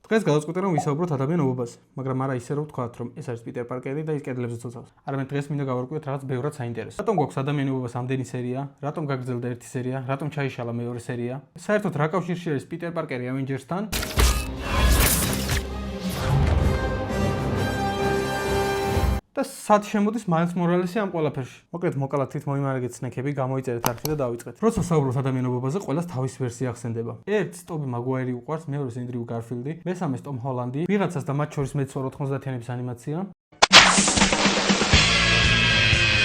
დღეს გადავწყვიტე რომ ვისაუბროთ ადამიანობაზე, მაგრამ არა ისე რომ ვთქვათ რომ ეს არის პიტერ პარკერი და ის კედლებზე ცოცავს. არამედ დღეს მინდა გავარკვიოთ რაღაც ბევრად საინტერესო. რატომ გვაქვს ადამიანობას ამდენი სერია? რატომ გაგრძელდა ერთი სერია? რატომ ჩაიშალა მეორე სერია? საერთოდ რა კავშირში არის პიტერ პარკერი ავენჯერსთან? და სად შემოდის მაილს მორალესი ამ ყველაფერში? მოკლედ მოკალათ თვით მოიმარაგეთ სნექები, გამოიწერეთ არხი და დავიწყეთ. როცა საუბრობთ ადამიანობაზე, ყველას თავის ვერსია ახსენდება. ერთს ტობი მაგუაირი უყვარს, მეორეს ენდრიუ გარფილდი, მესამეს ტომ ჰოლანდი, ვიღაცას და მათ შორის მეც 90-იანების ანიმაცია.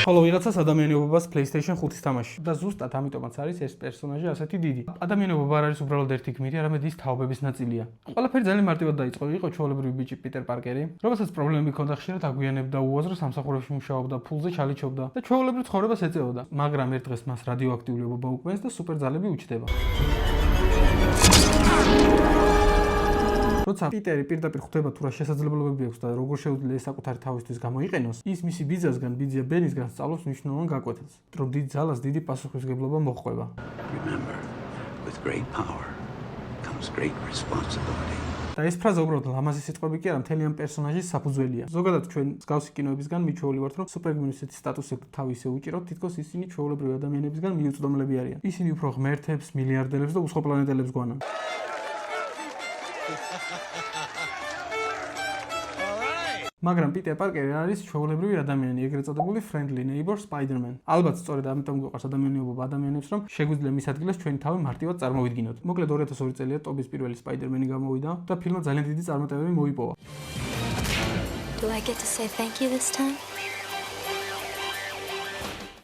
ხოლო ვიღაცას ადამიანობობას PlayStation 5-ის თამაში. და ზუსტად ამიტომაც არის ეს პერსონაჟი ასეთი დიდი. ადამიანობა არ არის უბრალოდ ერთი გმირი, არამედ ის თაობების ნაწილია. ყველაფერი ძალიან მარტივად დაიწყო. იყო ჩვეულებრივი ბიჭი პიტერ პარკერი, რომელსაც პრობლემები ჰქონდა, ხშირად აგვიანებდა უაზრს, სამსახურებში მუშაობდა, ფულზე ჩალიჩობდა და ჩვეულებრივ ცხოვრებას ეწეოდა. მაგრამ ერთ დღეს მას რადიოაქტიული ობობა უკმენს და სუპერძალები უჩდება. როცა პიტერი პირდაპირ ხვდება თუ რა შესაძლებლობები აქვს და როგორ შეუძლია ეს საკუთარი თავისთვის გამოიყენოს, ის მისი ბიძასგან, ბიძია ბენისგან სწავლობს მნიშვნელოვან გაკვეთილს, რომ დიდ ძალას დიდი პასუხისმგებლობა მოჰყვება. და ეს ფრაზა უბრალოდ ლამაზი სიტყვები კი არა, მთელი ამ პერსონაჟის საფუძველია. ზოგადად ჩვენ მსგავსი კინოებისგან მიჩვეული ვართ, რომ სუპერგმირის ესეთი სტატუსი თავი ისე უჭიროთ, თითქოს ისინი ჩვეულებრივი ადამიანებისგან მიუწვდომლები არიან. ისინი უფრო ღმერთებს, მილიარდერებს და უსხო პლანეტელებს გვანან. მაგრამ პიტერ პარკერი არის ჩვეულებრივი ადამიანი, ეგრეთ წოდებული friendly neighbor Spider-Man. ალბათ სწორედ ამიტომ გვიყვარს ადამიანობა ადამიანებს, რომ შეგვიძლია მის ადგილას ჩვენი თავი მარტივად წარმოვიდგინოთ. მოკლედ 2002 წელია ტობის პირველი Spider-Man-ი გამოვიდა და ფილმმა ძალიან დიდი წარმატებები მოიპოვა. Do I get to say thank you this time?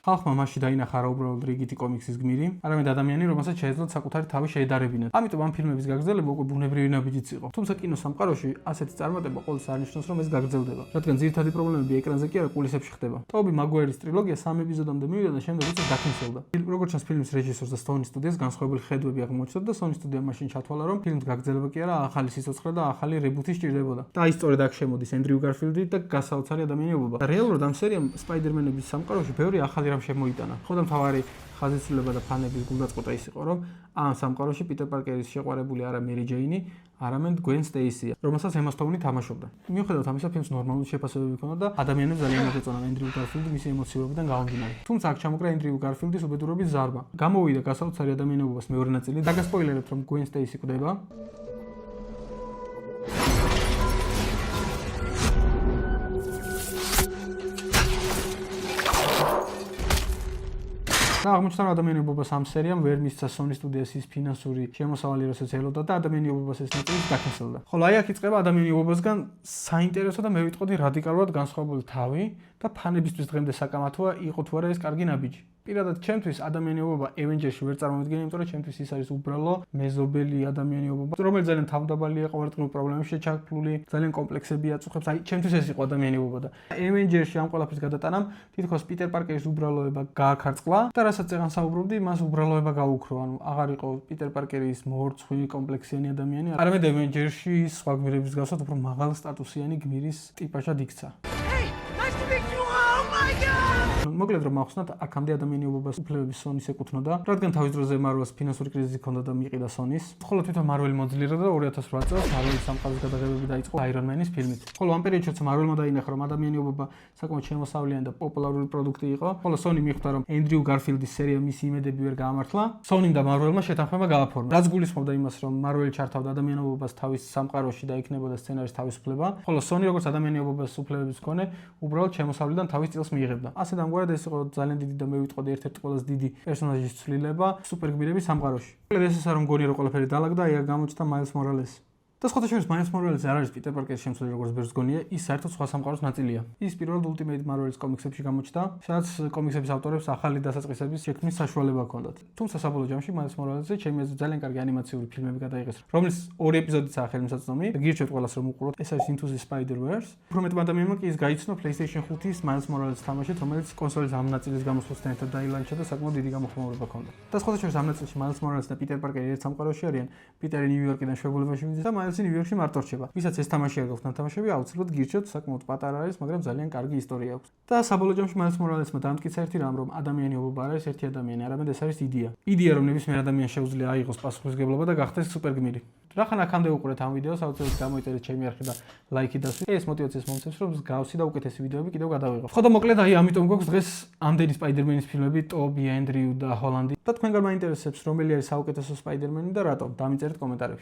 ხალხმა მასში დაინახა რა უბრალოდ რიგითი კომიქსის გმირი, არამედ ადამიანი, რომელსაც შეეძლო საკუთარი თავი შეედარებინათ. ამიტომ ამ ფილმების გაგრძელება უკვე ბუნებრივი ნაბიჯიც იყო. თუმცა კინოსამყაროში ასეთი წარმატება ყოველს არნიშნავს, რომ ეს გაგრძელდება, რადგან ძირითადი პრობლემები ეკრანზე კი არა, კულისებში ხდება. ტობი მაგუაირის ტრილოგია 3 ეპიზოდამდე მივიდა და შემდეგ უცებ დაქიმსელდა. როგორც ჩანს, ფილმის რეჟისორს და Sony სტუდიას განსხვავებული ხედვები აღმოჩნდა და Sony სტუდიამ მაშინ ჩათვალა, რომ ფილმის გაგრძელება კი არა, ახალი სიცოცხლე და ახალი rebooty სჭირდებოდა. და აი სწორედ აქ შემოდის ენდრიუ გარფილდი და გასაოცარი ადამიანობა. და რეალურად ამ სერიამ Spider-Man-ების სამყაროში ბევრი ახალი რამ შემოიტანა. ხოდა მთავარი ხაზისწრება და ფანების გულდაწყობა ის იყო, რომ ამ სამყაროში პიტერ პარკერის შეყვარებული არა მერი ჯეინი, არამედ გვენ სტეისია, რომელსაც ემა სტოუნი თამაშობდა. მიუხედავად ამისა, ფილმს ნორმალური შეფასებები ჰქონდა და ადამიანებს ძალიან მოეწონა ენდრიუ გარფილდი მისი ემოციურობიდან გამომდინარე. თუმცა აქ ჩამოკრა ენდრიუ გარფილდის უბედურობის ზარბა. გამოვიდა გასაოცარი ადამიანობების მეორე ნაწილი. დაგასპოილერებთ, რომ გვენ სტეისი კვდება. და აღმოჩნდა რომ ადამიანობობას ამ სერიამ ვერ მისცა Sony სტუდიას ის ფინანსური შემოსავალი, რასაც ელოდა და ადამიანობობას ეს ნაწილი დაქიმსელდა. ხოლო აი აქ იწყება ადამიანობასგან საინტერესო და მე ვიტყოდი რადიკალურად განსხვავებული თავი და ფანებისთვის დღემდე საკამათოა იყო თუ არა ეს კარგი ნაბიჯი. პირადად ჩემთვის ადამიანობა Avengers-ში ვერ წარმოვიდგენია, იმიტომ რომ ჩემთვის ის არის უბრალო მეზობელი ადამიანობა, რომელიც ძალიან თავმდაბალია, ყოველდღიურ პრობლემებში ჩაკლული, ძალიან კომპლექსები აწუხებს. აი, ჩემთვის ეს იყო ადამიანობა და Avengers-ში ამ ყველაფრის გადატანამ თითქოს პიტერ პარკერის უბრალოება გააქარწყლა და რასაც წეგან საუბრობდი, მას უბრალოება გაუქრო. ანუ აღარ იყო პიტერ პარკერის მორცხვი, კომპლექსიანი ადამიანი, არამედ Avengers-ში სხვა გმირების გასვათ უფრო მაღალ სტატუსიანი გმირის ტიპაჟად იქცა. მოკლედ რომ ახსნათ, აქამდე ადამიანობობას უფლებები Sony-ს ეკუთვნოდა, რადგან თავის დროზე Marvel-ს ფინანსური კრიზისი ჰქონდა და მიიყიდა Sony-ს. ხოლო თვითონ Marvel-ი მოძლიერდა და 2008 წელს Marvel-ის სამყაროს გადაღებები დაიწყო Iron Man-ის ფილმით. ხოლო ამ პერიოდშიც Marvel-მა დაინახა, რომ ადამიანობა საკმაოდ შემოსავლიანი და პოპულარული პროდუქტი იყო. ხოლო Sony მიხვდა, რომ ენდრიუ გარფილდის სერია მისი იმედები ვერ გაამართლა. Sony-მ და Marvel-მა შეთანხმება გააფორმა, რაც გულისხმობდა იმას, რომ Marvel-ი ჩართავდა ადამიანობობას თავის სამყაროში და იქნებოდა სცენარის თავისუფლება, ხოლო Sony როგორც ადამიანობობას უფლებების მქონე, უბრალოდ შემოსავლიდან თავის წილს მიიღებდა. ასე დამგვარად ეს იყო ძალიან დიდი და მე ვიტყოდი ერთ-ერთი ყველაზე დიდი პერსონაჟის ცვლილება სუპერგმირების სამყაროში. ეს ისე რომ გონია რომ ყველაფერი დაალაგდა, აი აქ გამოჩნდა მაილს მორალესი. და სხვათა შორის მაილს მორალესი არ არის პიტერ პარკერის შემცვლელი, როგორც ბერს გონია, ის საერთოდ სხვა სამყაროს ნაწილია. ის პირველად Ultimate Marvel-ის კომიქსებში გამოჩნდა, სადაც კომიქსების ავტორებს ახალი დასაწყისების შექმნის საშუალება ჰქონდათ. თუმცა საბოლოო ჯამში მაილს მორალესზე ჩემი აზრით ძალიან კარგი ანიმაციური ფილმები გადაიღეს, რომლის 2 ეპიზოდიცაა ხელმისაწვდომი. გირჩევთ ყველას რომ უყუროთ, ეს არის Into the Spider-Verse. უფრო მეტ ადამიანმა კი ის გაიცნო PlayStation 5-ის მაილს მორალესის თამაშით, რომელიც კონსოლის ამ ნაწილის გამოსვლასთან ერთად დაილანჩა და საკმაოდ დიდი გამოხმაურება ჰქონდა. და სხვათა შორის ამ ნაწილში მაილს მორალესი და პიტერ პარკერი ერთ სამყაროში არიან. პიტერი ნიუ-იორკიდან შვებულებაში მიდის და რომელიც ნიუ-იორკში მარტო რჩება. ვისაც ეს თამაში არ გაქვთ ნათამაშები, აუცილებლად გირჩევთ, საკმაოდ პატარა არის, მაგრამ ძალიან კარგი ისტორია აქვს. და საბოლოო ჯამში მაილს მორალესმა დაამტკიცა ერთი რამ, რომ ადამიანი ობობა არ არის ერთი ადამიანი, არამედ ეს არის იდეა. იდეა, რომ ნებისმიერ ადამიანს შეუძლია აიღოს პასუხისმგებლობა და გახდეს სუპერგმირი. რახან აქამდე უყურეთ ამ ვიდეოს, აუცილებლად გამოიწერეთ ჩემი არხი და ლაიქი დასვით. ეს მოტივაციას მომცემს, რომ მსგავსი და უკეთესი ვიდეოები კიდევ გადავიღოთ. ხო და მოკლედ აი ამიტომ გვაქვს დღეს ამდენი სპაიდერმენის ფილმები, ტობი, ენდრიუ და ჰოლანდი. და თქვენ გარ მაინტერესებს რომელი არის საუკეთესო სპაიდერმენი და რატომ? დამიწერეთ კომენტარებში.